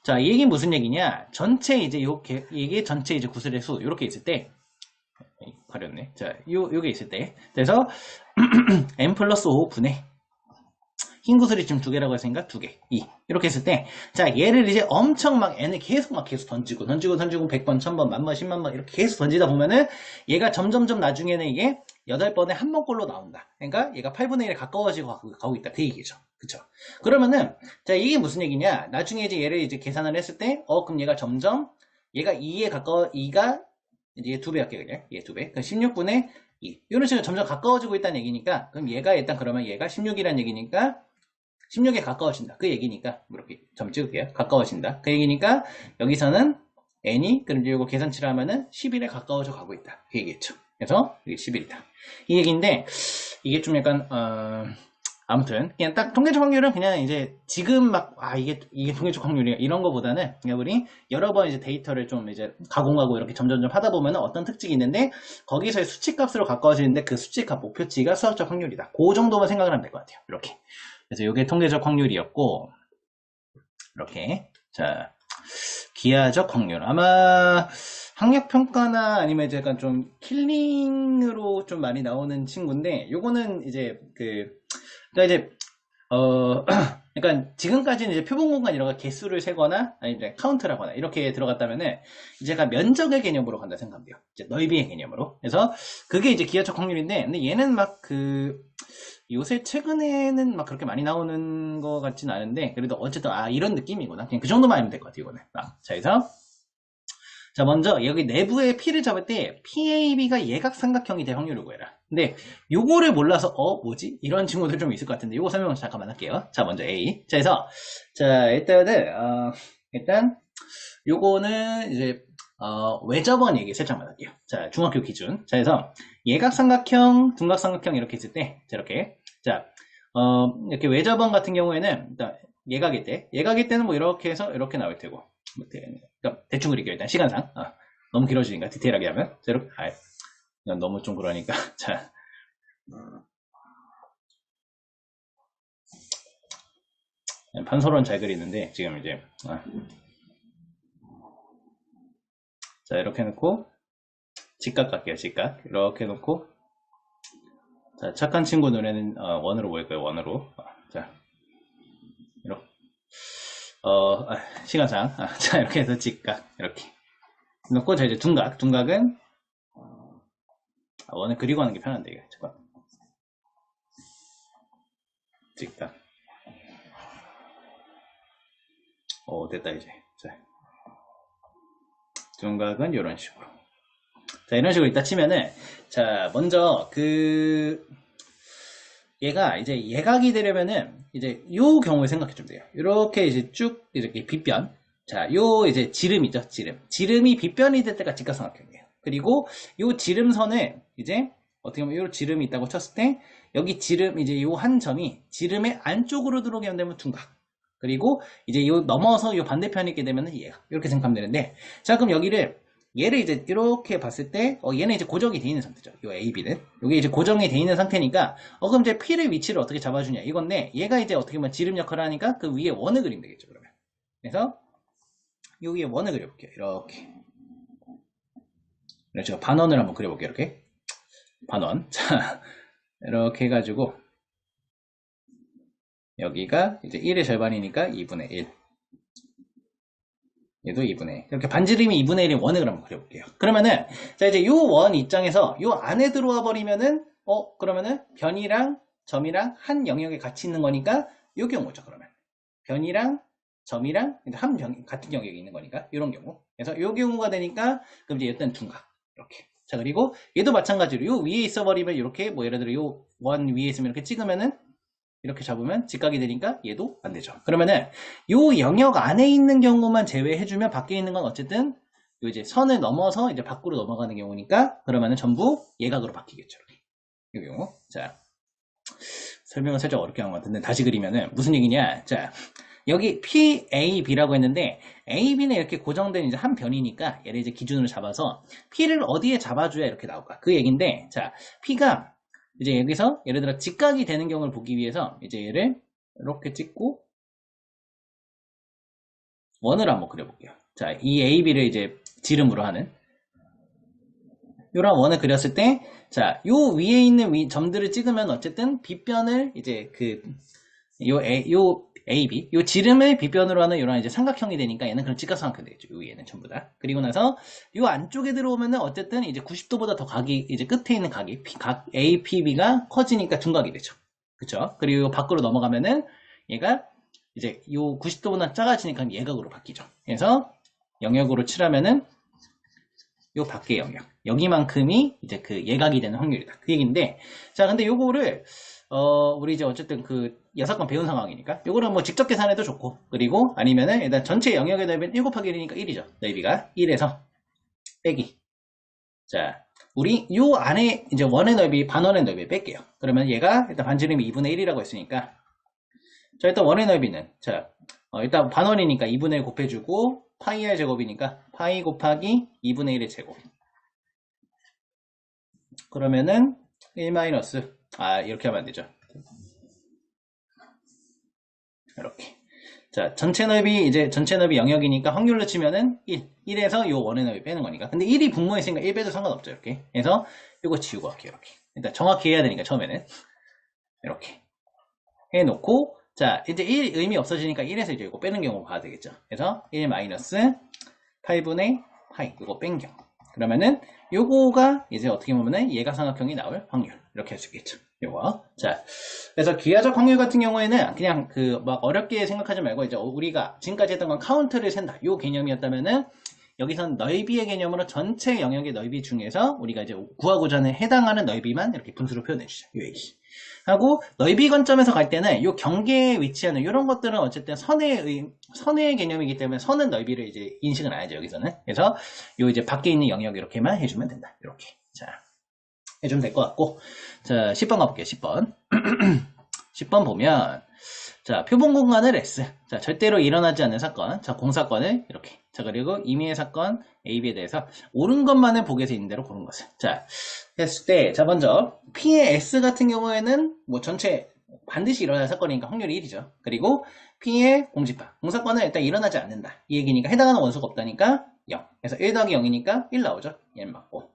자, 이 얘기는 무슨 얘기냐? 전체 이제 이게 전체 이제 구슬의 수, 요렇게 있을 때, 가렸네. 자, 요게 있을 때. 그래서, n 플러스 5분의 흰 구슬이 지금 2개라고 했으니까 2개, 2. 이렇게 했을 때, 자, 얘를 이제 엄청 막 n을 계속 던지고, 100번, 1000번, 10,000번, 100,000번 이렇게 계속 던지다 보면은 얘가 점점점 나중에는 이게 8번에 한 번꼴로 나온다. 그러니까 얘가 8분의 1에 가까워지고 가고 있다. 그 얘기죠. 그쵸? 그러면은, 자, 이게 무슨 얘기냐? 나중에 이제 얘를 이제 계산을 했을 때, 그럼 얘가 점점, 얘가 2에 가까워, 2가 이제 얘 2배 할게, 그냥. 얘 2배. 그럼 16분의 2. 이런 식으로 점점 가까워지고 있다는 얘기니까, 그럼 얘가 일단 그러면 얘가 16이라는 얘기니까, 16에 가까워진다. 그 얘기니까, 이렇게 점 찍을게요. 가까워진다. 그 얘기니까, 여기서는 n이, 그럼 이거 계산치를 하면은 11에 가까워져 가고 있다. 그 얘기겠죠. 그래서, 이게 11이다. 이 얘기인데, 이게 좀 약간, 아무튼, 그냥 딱 통계적 확률은 그냥 이제 지금 막, 이게 통계적 확률이야. 이런 거보다는 그냥 우리 여러 번 이제 데이터를 좀 이제 가공하고 이렇게 점점점 하다 보면은 어떤 특징이 있는데, 거기서의 수치값으로 가까워지는데 그 수치값 목표치가 수학적 확률이다. 그 정도만 생각을 하면 될 것 같아요. 이렇게. 그래서 이게 통계적 확률이었고, 이렇게. 자, 기하적 확률. 아마 학력평가나 아니면 이제 약간 좀 킬링으로 좀 많이 나오는 친구인데, 요거는 이제 그러니까 이제, 그러니까 지금까지는 이제 표본공간 이런 거 개수를 세거나, 아니면 이제 카운트를 하거나, 이렇게 들어갔다면은, 이제 약간 면적의 개념으로 간다 생각하면 돼요. 이제 넓이의 개념으로. 그래서, 그게 이제 기하적 확률인데, 근데 얘는 막 요새 최근에는 막 그렇게 많이 나오는 것 같진 않은데, 그래도 어쨌든, 이런 느낌이구나. 그냥 그 정도만 알면 될 것 같아요, 이거는. 자, 그래서, 자, 먼저 여기 내부의 P를 잡을 때 PAB가 예각삼각형이 될 확률을 구해라. 근데 요거를 몰라서 뭐지? 이런 친구들 좀 있을 것 같은데 요거 설명을 잠깐만 할게요. 자, 먼저 A. 자, 그래서 자, 일단 요거는 이제 외접원 얘기 살짝만 할게요. 자, 중학교 기준. 자, 그래서 예각삼각형, 둔각삼각형 이렇게 있을 때 자, 이렇게 자, 이렇게 외접원 같은 경우에는 일단 예각일 때는 뭐 이렇게 해서 이렇게 나올 테고 그러니까 대충 그릴게요. 일단 시간상 너무 길어지니까 디테일하게 하면 이렇게 이건 너무 좀 그러니까 자 판서론 잘 그리는데 지금 이제 자 이렇게 해놓고 직각 갈게요. 직각 이렇게 해놓고 자 착한 친구 눈에는 원으로 보일 거예요. 원으로 자 이렇게 시간상 자 이렇게 해서 직각 이렇게 놓고 자 이제 둔각은 원을 그리고 하는 게 편한데 이게 잠깐 직각 됐다 이제 자 둔각은 이런 식으로 자 이런 식으로 있다 치면은 자 먼저 얘가 이제 예각이 되려면은 이제 요 경우에 생각해 주면 돼요. 이렇게 이제 쭉 이렇게 빗변 자 요 이제 지름이죠. 지름이 빗변이 될 때가 직각삼각형이에요. 그리고 요 지름선을 이제 어떻게 보면 요 지름이 있다고 쳤을 때 여기 지름 이제 요 한 점이 지름의 안쪽으로 들어오게 되면 둔각 그리고 이제 요 넘어서 요 반대편이 있게 되면 얘가 이렇게 생각하면 되는데 자 그럼 얘를 이제 이렇게 봤을 때 얘는 이제 고정이 돼 있는 상태죠. 요 AB는 이게 이제 고정이 돼 있는 상태니까 그럼 이제 P의 위치를 어떻게 잡아주냐 이건데 얘가 이제 어떻게 보면 지름 역할을 하니까 그 위에 원을 그리면 되겠죠. 그러면 그래서 요 위에 원을 그려볼게요. 이렇게 제가 반원을 한번 그려볼게요. 이렇게 반원 자 이렇게 해가지고 여기가 이제 1의 절반이니까 2분의 1 얘도 2분의 1 이렇게 반지름이 2분의 1인 원을 한번 그려볼게요. 그러면은 자 이제 요 원 입장에서 요 안에 들어와 버리면은 그러면은 변이랑 점이랑 한 영역에 같이 있는 거니까 요 경우죠. 그러면 변이랑 점이랑 같은 영역에 있는 거니까 이런 경우 그래서 요 경우가 되니까 그럼 이제 일단 둔각 이렇게 자, 그리고 얘도 마찬가지로 요 위에 있어버리면 이렇게 뭐 예를 들어 요 원 위에 있으면 이렇게 찍으면은 이렇게 잡으면 직각이 되니까 얘도 안 되죠. 그러면은 요 영역 안에 있는 경우만 제외해주면 밖에 있는 건 어쨌든 요 이제 선을 넘어서 이제 밖으로 넘어가는 경우니까 그러면은 전부 예각으로 바뀌겠죠. 이렇게. 요 경우. 자, 설명을 살짝 어렵게 한 것 같은데 다시 그리면은 무슨 얘기냐? 자, 여기 PAB라고 했는데 AB는 이렇게 고정된 이제 한 변이니까 얘를 이제 기준으로 잡아서 P를 어디에 잡아줘야 이렇게 나올까? 그 얘기인데 자, P가 이제 여기서 예를 들어 직각이 되는 경우를 보기 위해서 이제 얘를 이렇게 찍고 원을 한번 그려볼게요. 자, 이 AB를 이제 지름으로 하는 요런 원을 그렸을 때 자, 요 위에 있는 점들을 찍으면 어쨌든 빗변을 이제 요 AB, 요 지름을 빗변으로 하는 요런 이제 삼각형이 되니까 얘는 그런 직각삼각형이 되겠죠. 요 위에는 전부 다. 그리고 나서 요 안쪽에 들어오면은 어쨌든 이제 90도보다 더 각이 이제 끝에 있는 각 APB가 커지니까 둔각이 되죠. 그쵸? 그리고 밖으로 넘어가면은 얘가 이제 요 90도보다 작아지니까 예각으로 바뀌죠. 그래서 영역으로 칠하면은 요 밖의 영역 여기만큼이 이제 그 예각이 되는 확률이다. 그 얘기인데 자 근데 요거를 우리 이제 어쨌든 그 6건 배운 상황이니까 요거는 뭐 직접 계산해도 좋고 그리고 아니면은 일단 전체 영역의 넓이는 7 곱하기 1이니까 1이죠. 넓이가 1에서 빼기. 자 우리 요 안에 이제 원의 넓이 반원의 넓이 뺄게요. 그러면 얘가 일단 반지름이 2분의 1이라고 했으니까 자 일단 원의 넓이는 자 일단 반원이니까 2분의 1 곱해주고 파이의 제곱이니까 파이 곱하기 2분의 1의 제곱 그러면은 1 마이너스 이렇게 하면 안되죠. 이렇게 자 전체 넓이 이제 전체 넓이 영역이니까 확률로 치면은 1에서 요 원의 넓이 빼는 거니까 근데 1이 분모했으니까 1 빼도 상관없죠. 이렇게 그래서 이거 지우고 갈게요. 이렇게 일단 정확히 해야 되니까 처음에는 이렇게 해놓고 자 이제 1 의미 없어지니까 1에서 이제 이거 빼는 경우 봐야 되겠죠. 그래서 1 마이너스 8분의 파이 이거 뺀 경우 그러면은 요거가 이제 어떻게 보면은 예각삼각형이 나올 확률 이렇게 할 수 있겠죠. 요거 자 그래서 기하적 확률 같은 경우에는 그냥 그 막 어렵게 생각하지 말고 이제 우리가 지금까지 했던 건 카운트를 센다 요 개념이었다면은 여기선 넓이의 개념으로 전체 영역의 넓이 중에서 우리가 이제 구하고자 하는 해당하는 넓이만 이렇게 분수로 표현해 주죠. 요 얘기 하고 넓이 관점에서 갈 때는 요 경계에 위치하는 이런 것들은 어쨌든 선의 개념이기 때문에 선은 넓이를 이제 인식은 안 하죠. 여기서는 그래서 요 이제 밖에 있는 영역 이렇게만 해주면 된다. 이렇게 자 해주면 될 것 같고 자 10번 가볼게요. 10번 10번 보면 자 표본 공간을 S 자 절대로 일어나지 않는 사건 자 공사건을 이렇게 자 그리고 임의의 사건 AB에 대해서 옳은 것만을 보게서 있는 대로 고른 것을 자 했을 때 자 먼저 P의 S 같은 경우에는 뭐 전체 반드시 일어날 사건이니까 확률이 1이죠. 그리고 P의 공집합 공사건은 일단 일어나지 않는다 이 얘기니까 해당하는 원소가 없다니까 0 그래서 1 더하기 0이니까 1 나오죠. 얘는 맞고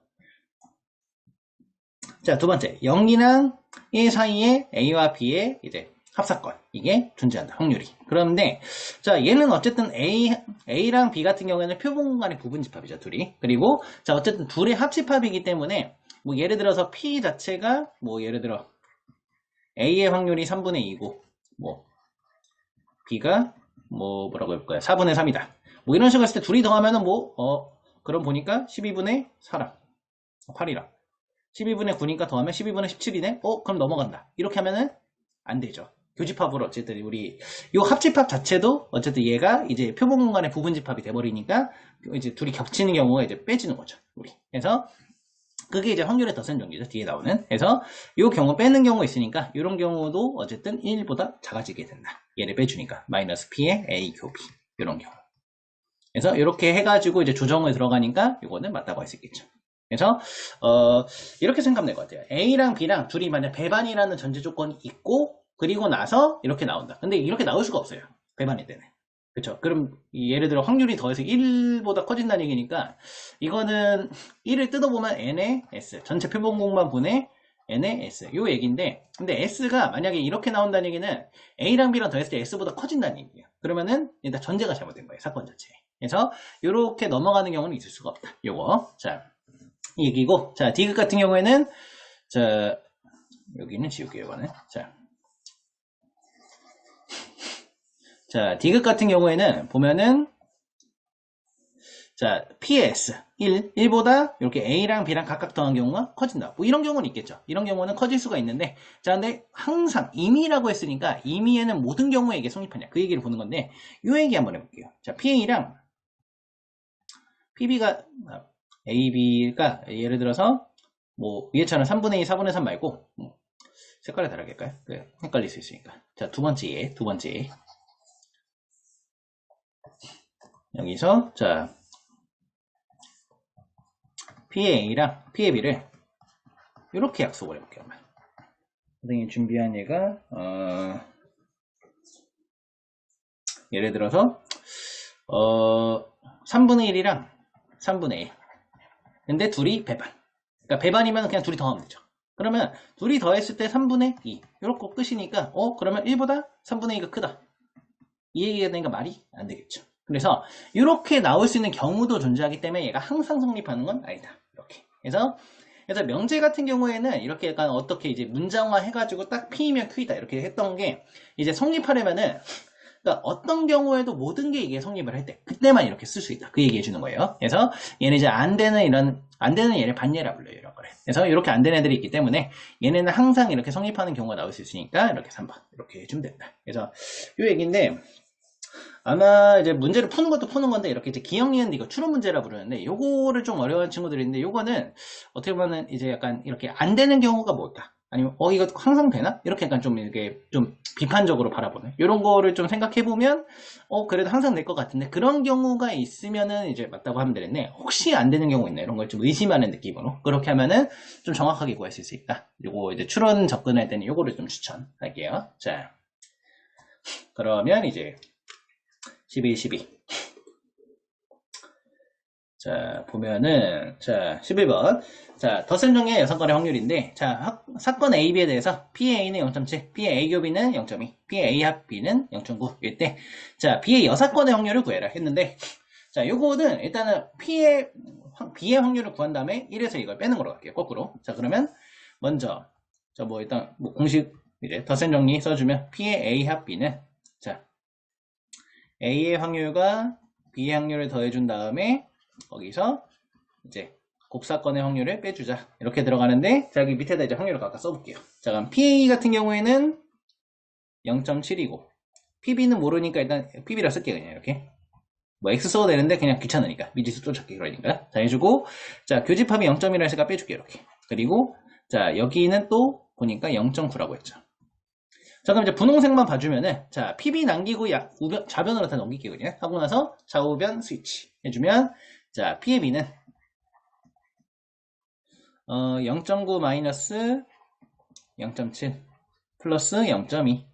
자 두 번째 0이랑 1 사이에 A와 B의 이제 합사건 이게 존재한다 확률이 그런데 자 얘는 어쨌든 A랑 B 같은 경우에는 표본 공간의 부분 집합이죠 둘이 그리고 자 어쨌든 둘의 합집합이기 때문에 뭐 예를 들어서 P 자체가 뭐 예를 들어 A의 확률이 3분의 2고 뭐 B가 뭐 뭐라고 해볼까요 4분의 3이다 뭐 이런 식으로 했을 때 둘이 더하면은 뭐 그럼 보니까 12분의 4랑 8이랑 12분의 9니까 더하면 12분의 17이네 그럼 넘어간다 이렇게 하면은 안 되죠. 교집합으로 어쨌든 우리 요 합집합 자체도 어쨌든 얘가 이제 표본 공간의 부분 집합이 돼버리니까 이제 둘이 겹치는 경우가 이제 빼지는 거죠. 우리 그래서 그게 이제 확률의 더 센 정리죠. 뒤에 나오는 그래서 요 경우 빼는 경우 있으니까 이런 경우도 어쨌든 1보다 작아지게 된다. 얘를 빼주니까 마이너스 P의 A 교 B 이런 경우 그래서 이렇게 해가지고 이제 조정을 들어가니까 이거는 맞다고 할 수 있겠죠. 그래서 이렇게 생각하면 될 것 같아요. A랑 B랑 둘이 만약 배반이라는 전제 조건이 있고 그리고 나서 이렇게 나온다. 근데 이렇게 나올 수가 없어요. 배반일 때는. 그쵸? 그럼 예를 들어 확률이 더해서 1보다 커진다는 얘기니까 이거는 1을 뜯어보면 N의 S 전체 표본 공간분의 N의 S 요 얘기인데 근데 S가 만약에 이렇게 나온다는 얘기는 A랑 B랑 더했을 때 S보다 커진다는 얘기예요. 그러면은 일단 전제가 잘못된 거예요. 사건 자체에. 그래서 이렇게 넘어가는 경우는 있을 수가 없다. 요거 자 이 얘기고 자 디귿 같은 경우에는 자 여기는 지울게요. 이거는 자 디귿 같은 경우에는 보면은 자, PS 1보다 이렇게 A랑 B랑 각각 더한 경우가 커진다. 뭐 이런 경우는 있겠죠. 이런 경우는 커질 수가 있는데, 자, 근데 항상 임의라고 했으니까 임의에는 모든 경우에 이게 성립하냐 그 얘기를 보는 건데, 이 얘기 한번 해볼게요. 자, PA랑 PB가 AB가 예를 들어서 뭐 위에처럼 3분의 2, 4분의 3 말고 색깔을 다르게 할까요? 네, 헷갈릴 수 있으니까. 자, 두 번째 예. 여기서 자 PA랑 PAB를 이렇게 약속을 해볼게요. 선생님이 준비한 얘가 예를 들어서 3분의 1이랑 3분의 1 근데 둘이 배반. 그러니까 배반이면 그냥 둘이 더하면 되죠. 그러면 둘이 더했을 때 3분의 2 이렇게 끝이니까 그러면 1보다 3분의 2가 크다. 이 얘기가 되니까 말이 안 되겠죠. 그래서 이렇게 나올 수 있는 경우도 존재하기 때문에 얘가 항상 성립하는 건 아니다. 이렇게. 그래서 명제 같은 경우에는 이렇게 약간 어떻게 이제 문장화 해가지고 딱 P이면 Q이다 이렇게 했던 게 이제 성립하려면은 그러니까 어떤 경우에도 모든 게 이게 성립을 할 때 그때만 이렇게 쓸 수 있다. 그 얘기해 주는 거예요. 그래서 얘는 이제 안 되는 얘를 반예라 불러요. 이런 거를. 그래서 이렇게 안 되는 애들이 있기 때문에 얘네는 항상 이렇게 성립하는 경우가 나올 수 있으니까 이렇게 3번 이렇게 해주면 된다. 그래서 이 얘기인데 아마 이제 문제를 푸는 것도 푸는 건데 이렇게 이제 기억 니은 이거 추론 문제라 부르는데 요거를 좀 어려운 친구들이 있는데 요거는 어떻게 보면 이제 약간 이렇게 안 되는 경우가 뭘까? 아니면 이거 항상 되나? 이렇게 약간 좀 이렇게 좀 비판적으로 바라보는 이런 거를 좀 생각해 보면 그래도 항상 될 것 같은데 그런 경우가 있으면은 이제 맞다고 하면 되는데 혹시 안 되는 경우 있나 이런 걸 좀 의심하는 느낌으로 그렇게 하면은 좀 정확하게 구할 수 있으니까 요거 이제 추론 접근할 때는 요거를 좀 추천할게요. 자 그러면 이제 12. 자, 보면은, 자, 11번. 자, 덧셈정의 6건의 확률인데, 자, 사건 AB에 대해서 PA는 0.7, PA 교비는 0.2, PA 합비는 0.9. 이때, 자, B의 6건의 확률을 구해라 했는데, 자, 요거는 일단은 B의 확률을 구한 다음에 1에서 이걸 빼는 거로 갈게요. 거꾸로. 자, 그러면, 먼저, 자, 일단, 공식, 이제 덧셈 정리 써주면, P의 A 합비는, 자, A의 확률과 B의 확률을 더해준 다음에 거기서 이제 곱사건의 확률을 빼주자 이렇게 들어가는데 자 여기 밑에다 이제 확률을 각각 써볼게요. 자 그럼 PA 같은 경우에는 0.7이고 PB는 모르니까 일단 PB라 쓸게요. 그냥 이렇게 뭐 X 써도 되는데 그냥 귀찮으니까 미지수 또 찾기 그러니까 자 해주고 자 교집합이 0.1을 했으니까 빼줄게요. 이렇게 그리고 자 여기는 또 보니까 0.9라고 했죠. 자 그럼 이제 분홍색만 봐주면은 자 PB 남기고 좌변으로 다 넘길게요. 그냥 하고 나서 좌우변 스위치 해주면 자 P의 B는 0.9 마이너스 0.7 플러스 0.2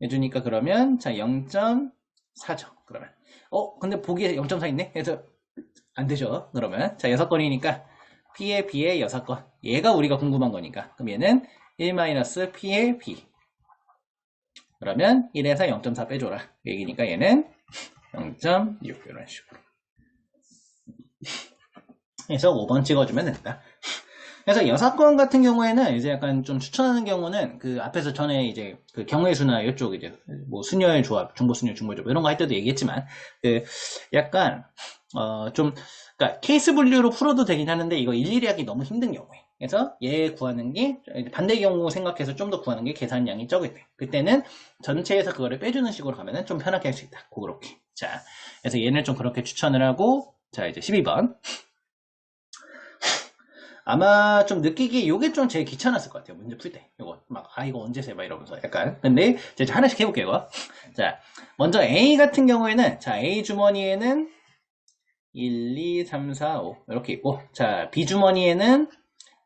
해주니까 그러면 자 0.4죠. 그러면 근데 보기에 0.4 있네. 그래서 안 되죠. 그러면 자 6건이니까 P의 B의 6건 얘가 우리가 궁금한 거니까 그럼 얘는 1 마이너스 P의 B 그러면 1에서 0.4 빼줘라. 얘기니까 얘는 0.6 이런 식으로. 그래서 5번 찍어주면 된다. 그래서 6건 같은 경우에는 이제 약간 좀 추천하는 경우는 그 앞에서 전에 이제 그 경우의 수나 이쪽 이제 뭐 순열 조합, 중보순열, 중보조합 이런 거 할 때도 얘기했지만 그 약간 좀 그러니까 케이스 분류로 풀어도 되긴 하는데 이거 일일이 하기 너무 힘든 경우에 그래서 얘 구하는 게 반대 경우 생각해서 좀 더 구하는 게 계산량이 적을 때 그때는 전체에서 그거를 빼주는 식으로 가면은 좀 편하게 할 수 있다. 그렇게 자 그래서 얘는 좀 그렇게 추천을 하고 자 이제 12번 아마 좀 느끼기에 이게 좀 제일 귀찮았을 것 같아요. 문제 풀 때. 이거 막 이거 언제 세? 막 이러면서 약간. 근데 이제 하나씩 해볼게요. 이거. 자 먼저 A 같은 경우에는 자 A 주머니에는 1, 2, 3, 4, 5 이렇게 있고 자 B 주머니에는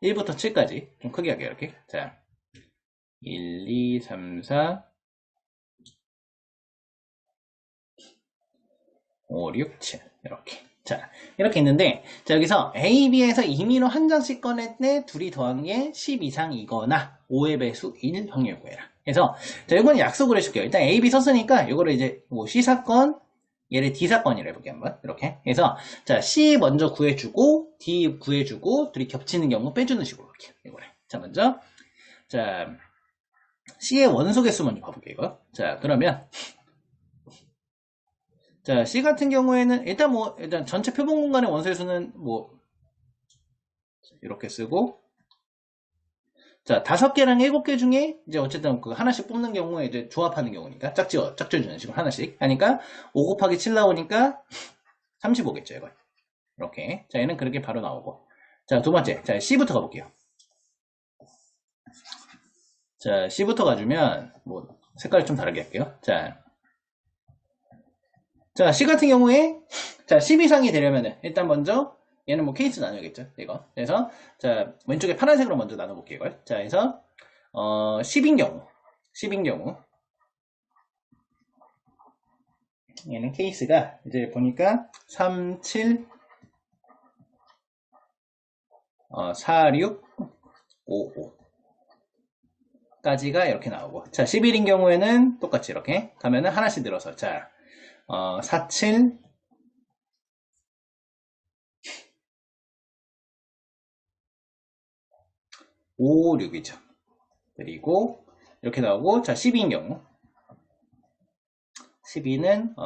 1부터 7까지 좀 크게 할게요. 이렇게 자 1, 2, 3, 4 5, 6, 7 이렇게 자 이렇게 있는데 자 여기서 A, B에서 임의로 한 장씩 꺼낼 때 둘이 더한 게 10 이상이거나 5의 배수 1 확률 구해라. 그래서 자 이거는 약속을 해줄게요. 일단 A, B 썼으니까 이거를 이제 뭐 C 사건 얘를 D 사건이라 해볼게요. 한번 이렇게 해서 자 C 먼저 구해주고 D 구해주고 둘이 겹치는 경우 빼주는 식으로 이렇게 이거를 자 먼저 자 C의 원소 개수 먼저 봐볼게요. 이거 자 그러면 자, C 같은 경우에는 일단 전체 표본 공간의 원소의 수는 뭐 이렇게 쓰고, 자, 5개랑 7개 중에 이제 어쨌든 그 하나씩 뽑는 경우에 이제 조합하는 경우니까 짝지어주는 식으로 하나씩 하니까 5 곱하기 7 나오니까 35겠죠, 이거. 이렇게. 자, 얘는 그렇게 바로 나오고. 자, 두 번째. 자, C부터 가볼게요. 자, C부터 가주면 뭐 색깔을 좀 다르게 할게요. 자, C 같은 경우에 자, 10 이상이 되려면은 일단 먼저 얘는 뭐 케이스 나누겠죠, 이거. 그래서 자, 왼쪽에 파란색으로 먼저 나눠볼게요, 이걸. 자, 그래서 10인 경우 얘는 케이스가 이제 보니까 3, 7, 4, 6, 5, 5 까지가 이렇게 나오고, 자, 11인 경우에는 똑같이 이렇게 가면은 하나씩 늘어서, 자, 4, 7, 5, 6이죠. 그리고 이렇게 나오고, 자, 12인 경우 12는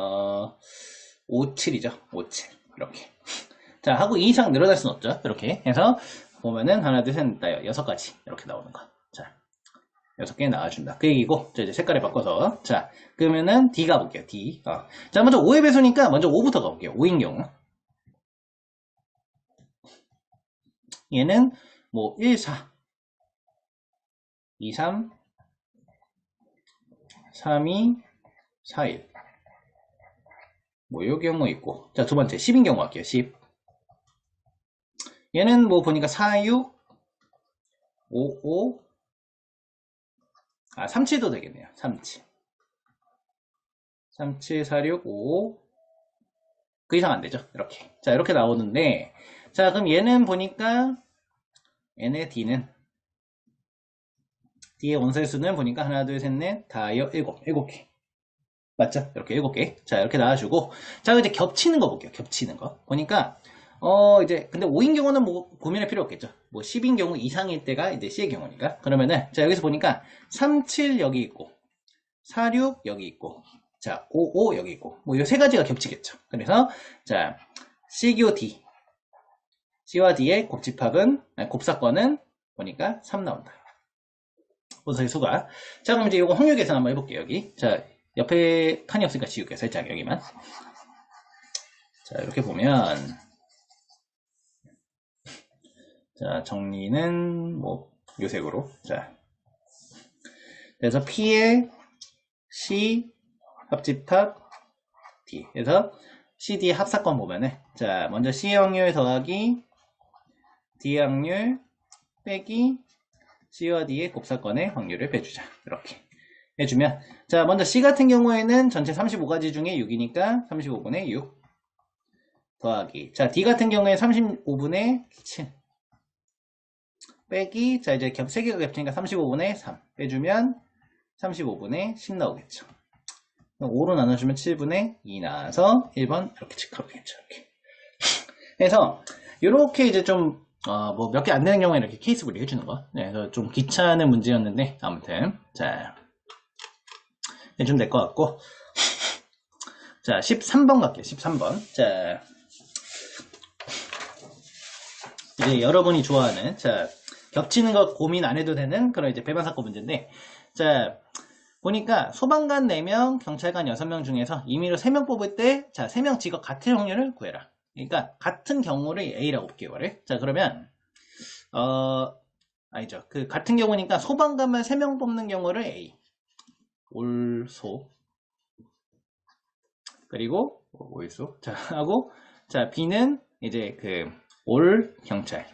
5, 7이죠. 5, 7 이렇게. 자, 하고 2 이상 늘어날 수는 없죠. 이렇게 해서 보면은 하나, 둘, 셋, 넷, 6가지 이렇게 나오는 거. 자, 6개 나와준다. 그 얘기고, 자, 이제 색깔을 바꿔서. 자, 그러면은 D 가볼게요. D. 자, 먼저 5의 배수니까 먼저 5부터 가볼게요. 5인 경우. 얘는 뭐 1, 4, 2, 3, 3, 2, 4, 1. 뭐, 요 경우 있고. 자, 두 번째, 10인 경우 할게요. 10. 얘는 뭐 보니까 4, 6, 5, 5, 3, 7도 되겠네요. 3, 7. 3, 7, 4, 6, 5. 그 이상 안 되죠. 이렇게. 자, 이렇게 나오는데. 자, 그럼 얘는 보니까, 얘네 D는, D의 원소의 수는 보니까 하나, 둘, 셋, 넷, 다, 7개. 맞죠? 이렇게 7개. 자, 이렇게 나와주고. 자, 이제 겹치는 거 볼게요. 겹치는 거. 보니까, 이제, 근데 5인 경우는 뭐, 고민할 필요 없겠죠. 뭐, 10인 경우 이상일 때가 이제 C의 경우니까. 그러면은, 자, 여기서 보니까, 3, 7 여기 있고, 4, 6 여기 있고, 자, 5, 5 여기 있고, 뭐, 이 세 가지가 겹치겠죠. 그래서, 자, C교 D. C와 D의 곱사건은 보니까 3 나온다. 원소의 수가. 자, 그럼 이제 이거 확률 계산 한번 해볼게요, 여기. 자, 옆에 칸이 없으니까 지울게요. 살짝 여기만. 자, 이렇게 보면, 자, 정리는 뭐, 요 색으로. 자, 그래서 P의 C 합집합 D. 그래서 CD 합사건 보면은, 자, 먼저 C 확률 더하기 D 확률 빼기 C와 D의 곱사건의 확률을 빼주자. 이렇게 해주면, 자, 먼저 C 같은 경우에는 전체 35가지 중에 6이니까 35분의 6 더하기, 자, D 같은 경우에 35분의 7 빼기, 자, 이제 3개가 겹치니까 35분의 3 빼주면 35분의 10 나오겠죠. 5로 나눠주면 7분의 2 나와서 1번 이렇게 체크하겠죠. 이렇게. 그래서 이렇게 이제 좀 뭐 몇 개 안 되는 경우에 이렇게 케이스 분리 해주는 거. 네, 그래서 좀 귀찮은 문제였는데 아무튼 자 해주면 될 것 같고, 자 13번 갈게요. 13번. 자 이제 여러분이 좋아하는, 자 겹치는 거 고민 안 해도 되는 그런 이제 배반 사건 문제인데, 자 보니까 소방관 4명, 경찰관 6명 중에서 임의로 3명 뽑을 때, 자 3명 직업 같은 확률을 구해라. 그러니까 같은 경우를 A라고 볼게요. 이거를. 자 그러면 아니죠. 그 같은 경우니까 소방관만 3명 뽑는 경우를 A, 올소. 그리고 올소. 자 하고, 자 B는 이제 그 올 경찰.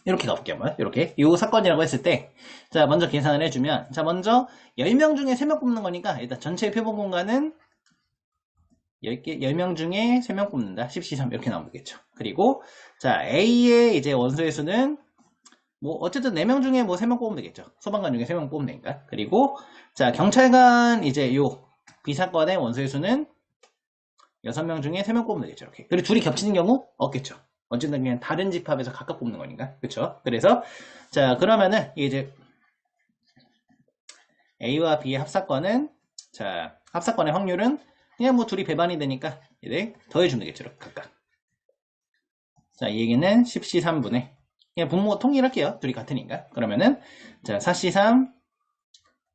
이렇게 가볼게요. 한번. 이렇게 이 사건이라고 했을 때, 자 먼저 계산을 해주면, 자 먼저 10명 중에 3명 뽑는 거니까 일단 전체 표본 공간은 10명 중에 3명 뽑는다. 10C3 이렇게 나오겠죠. 그리고 자 A의 이제 원소의 수는 뭐 어쨌든 4명 중에 뭐 3명 뽑으면 되겠죠. 소방관 중에 3명 뽑으면 되니까. 그리고 자 경찰관 이제 요 B 사건의 원소의 수는 6명 중에 3명 뽑으면 되겠죠. 이렇게. 그리고 둘이 겹치는 경우 없겠죠. 어쨌든 그냥 다른 집합에서 각각 뽑는 거니까. 그렇죠? 그래서 자 그러면은 이제 A와 B의 합사건은, 자 합사건의 확률은 그냥 뭐 둘이 배반이 되니까 얘를 더해주면 되겠죠. 각각. 자, 이 얘기는 10C3분의 그냥 분모 통일할게요. 둘이 같으니까. 그러면은 자 4C3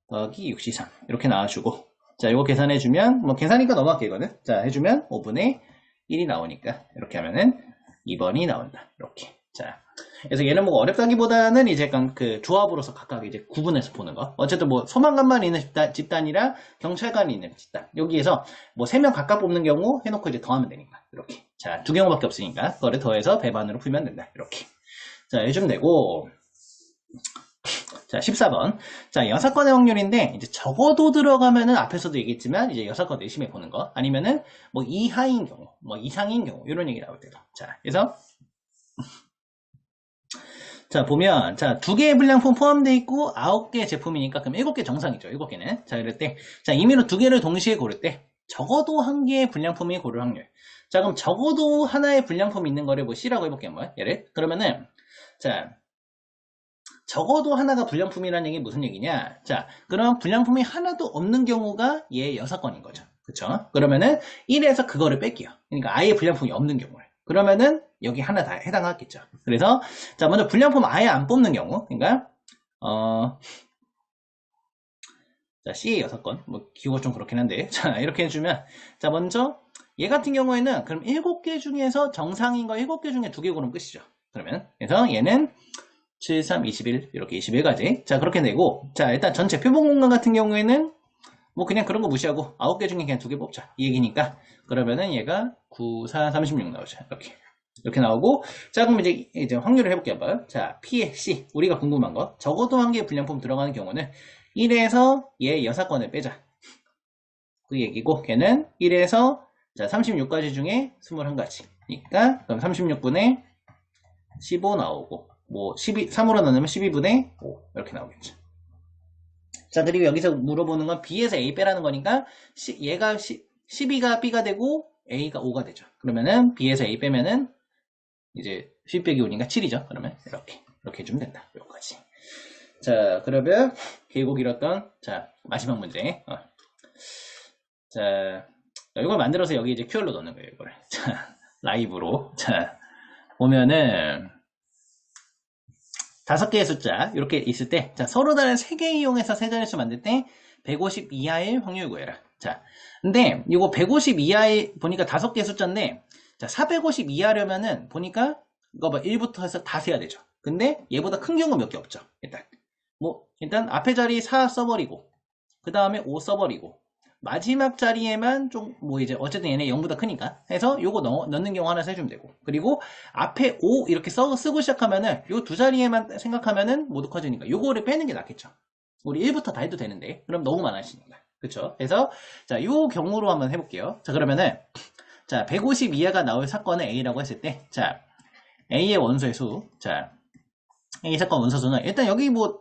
더하기 6C3 이렇게 나와주고 자 이거 계산해주면 뭐 계산이니까 넘어갈게요. 이거는 자 해주면 5분의 1이 나오니까 이렇게 하면은 2번이 나온다. 이렇게. 자 그래서 얘는 뭐 어렵다기보다는 이제 약간 그 조합으로서 각각 이제 구분해서 보는 거. 어쨌든 뭐 소방관만 있는 집단이랑 경찰관이 있는 집단. 여기에서 뭐 3명 각각 뽑는 경우 해놓고 이제 더하면 되니까. 이렇게. 자, 2경우밖에 없으니까 그거를 더해서 배반으로 풀면 된다. 이렇게. 자, 해주면 되고. 자, 14번. 자, 6건의 확률인데, 이제 적어도 들어가면은 앞에서도 얘기했지만, 이제 6건 내심에 보는 거. 아니면은, 뭐 이하인 경우, 뭐 이상인 경우, 이런 얘기 나올 때도. 자, 그래서, 자, 보면, 자, 2개의 불량품 포함되어 있고, 9개 제품이니까, 그럼 7개 정상이죠. 7개는. 자, 이럴 때, 자, 임의로 2개를 동시에 고를 때, 적어도 1개의 불량품이 고를 확률. 자, 그럼 적어도 하나의 불량품이 있는 거를 뭐 C라고 해볼게요. 뭐, 얘를. 그러면은, 자, 적어도 하나가 불량품이라는 얘기 무슨 얘기냐? 자, 그럼 불량품이 하나도 없는 경우가 얘 6건인 거죠. 그쵸? 그러면은 1에서 그거를 뺄게요. 그러니까 아예 불량품이 없는 경우를. 그러면은 여기 하나 다 해당하겠죠. 그래서 자, 먼저 불량품 아예 안 뽑는 경우. 그러니까 자, C의 6건. 뭐 기호가 좀 그렇긴 한데. 자, 이렇게 해주면 자, 먼저 얘 같은 경우에는 그럼 7개 중에서 정상인 거 7개 중에 2개 고르면 끝이죠. 그러면 그래서 얘는 7, 3, 21 이렇게 21까지 자 그렇게 되고 자 일단 전체 표본 공간 같은 경우에는 뭐 그냥 그런 거 무시하고 9개 중에 그냥 2개 뽑자 이 얘기니까 그러면은 얘가 9, 4, 36 나오죠. 이렇게 나오고 자 그럼 이제 확률을 해볼게요. 한번. 자 P의 C 우리가 궁금한 거 적어도 1개의 불량품 들어가는 경우는 1에서 얘 6건을 빼자 그 얘기고 걔는 1에서 자 36가지 중에 21가지 그러니까 그럼 36분의 15 나오고 뭐 3으로 나누면 12분의 5 이렇게 나오겠죠. 자 그리고 여기서 물어보는 건 B에서 A 빼라는 거니까 얘가 12가 B가 되고 A가 5가 되죠. 그러면은 B에서 A 빼면은 이제 10 빼기 5니까 7이죠. 그러면 이렇게 해주면 된다. 여기까지. 자 그러면 길고 길었던 자 마지막 문제. 자 이걸 만들어서 여기 이제 QR로 넣는 거예요. 이거를 자 라이브로 자 보면은 5개의 숫자 이렇게 있을 때 자, 서로 다른 3개 이용해서 세자릿수 만들 때 150 이하의 확률 구해라. 자, 근데 이거 150 이하의 보니까 5개 숫자인데 자, 450 이하려면은 보니까 이거 봐 1부터 해서 다 세야 되죠. 근데 얘보다 큰 경우 몇 개 없죠. 일단 앞에 자리 4 써버리고 그 다음에 5 써버리고 마지막 자리에만 좀 뭐 이제 어쨌든 얘네 0보다 크니까 해서 요거 넣는 경우 하나 해주면 되고 그리고 앞에 5 이렇게 쓰고 시작하면은 요 두 자리에만 생각하면은 모두 커지니까 요거를 빼는 게 낫겠죠. 우리 1부터 다 해도 되는데 그럼 너무 많아지니까 그쵸? 그래서 자 요 경우로 한번 해볼게요. 자 그러면은 자 150 이하가 나올 사건을 A라고 했을 때 자 A의 원소의 수 자 A 사건 원소수는 일단 여기 뭐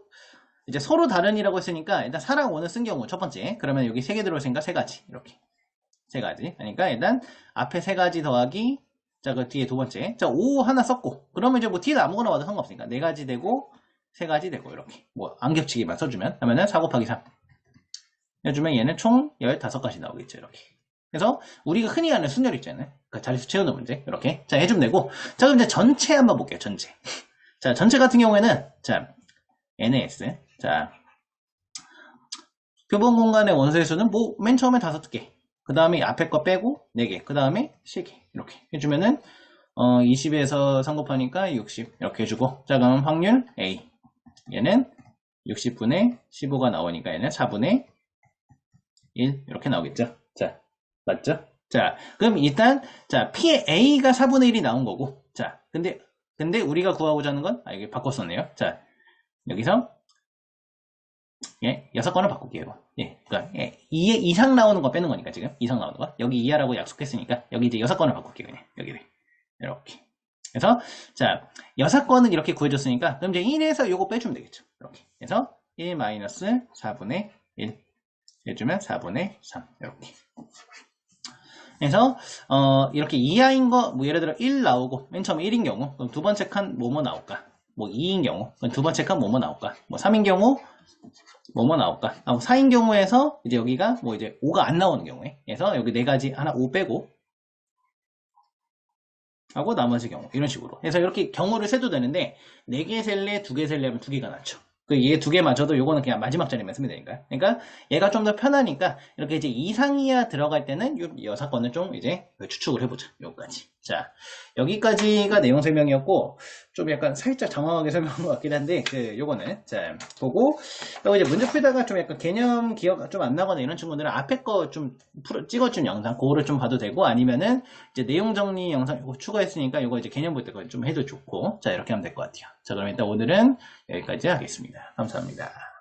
이제 서로 다른이라고 했으니까 일단 4랑 5는 쓴 경우 첫 번째 그러면 여기 3개 들어올 으니까 3가지 이렇게 3가지 그러니까 일단 앞에 3가지 더하기 자 그 뒤에 두 번째 자 5 하나 썼고 그러면 이제 뭐 뒤에 아무거나 와도 상관없으니까 4가지 되고 3가지 되고 이렇게 뭐 안 겹치기만 써주면 하면은 4 곱하기 3 해주면 얘는 총 15가지 나오겠죠. 이렇게 그래서 우리가 흔히 하는 순열 있잖아요. 그 자릿수 채우는 문제 이렇게 자 해주면 되고 자 그럼 이제 전체 한번 볼게요. 전체 자 전체 같은 경우에는 자 NAS 자 표본 공간의 원소의 수는 뭐 맨 처음에 5개 그 다음에 앞에 거 빼고 4개 그 다음에 3개 이렇게 해주면은 20에서 3 곱하니까 60 이렇게 해주고 자 그럼 확률 A 얘는 60분의 15가 나오니까 얘는 4분의 1 이렇게 나오겠죠. 자 맞죠? 자 그럼 일단 자 P의 A가 4분의 1이 나온 거고 자 근데 우리가 구하고자 하는 건 여기 바꿨었네요. 자 여기서 예, 6건을 바꿀게요. 예, 그러니까 2 이상 나오는 거 빼는 거니까 지금 이상 나오는 거 여기 2하라고 약속했으니까 여기 이제 6건을 바꿀게요. 그냥 여기를 이렇게 그래서 자 6건을 이렇게 구해줬으니까 그럼 이제 1에서 요거 빼주면 되겠죠. 이렇게 그래서 1 마이너스 4분의 1 해주면 4분의 3 이렇게 그래서 이렇게 이하인 거 뭐 예를 들어 1 나오고 맨 처음에 1인 경우 그럼 두 번째 칸 뭐뭐 나올까 뭐 2인 경우 그럼 두 번째 칸 뭐뭐 나올까 뭐 3인 경우 뭐뭐 나올까? 4인 경우에서 이제 여기가 뭐 이제 5가 안 나오는 경우에 그래서 여기 네 가지 하나 5 빼고 하고 나머지 경우 이런 식으로 그래서 이렇게 경우를 세도 되는데 4개 셀래 2개 셀래 하면 2개가 낫죠. 얘 2개마저도 요거는 그냥 마지막 자리만 쓰면 되니까요. 그러니까 얘가 좀 더 편하니까 이렇게 이제 이상이야 들어갈 때는 이 사건을 좀 이제 추측을 해보자. 요까지. 자, 여기까지가 내용 설명이었고 좀 약간 살짝 장황하게 설명한 것 같긴 한데 요거는 자 보고 또 이제 문제 풀다가 좀 약간 개념 기억 좀 안 나거나 이런 친구들은 앞에 거 좀 찍어준 영상 그거를 좀 봐도 되고 아니면은 이제 내용 정리 영상 이거 추가했으니까 이거 이제 개념 볼 때 좀 해도 좋고 자 이렇게 하면 될 것 같아요. 자 그럼 일단 오늘은 여기까지 하겠습니다. 감사합니다.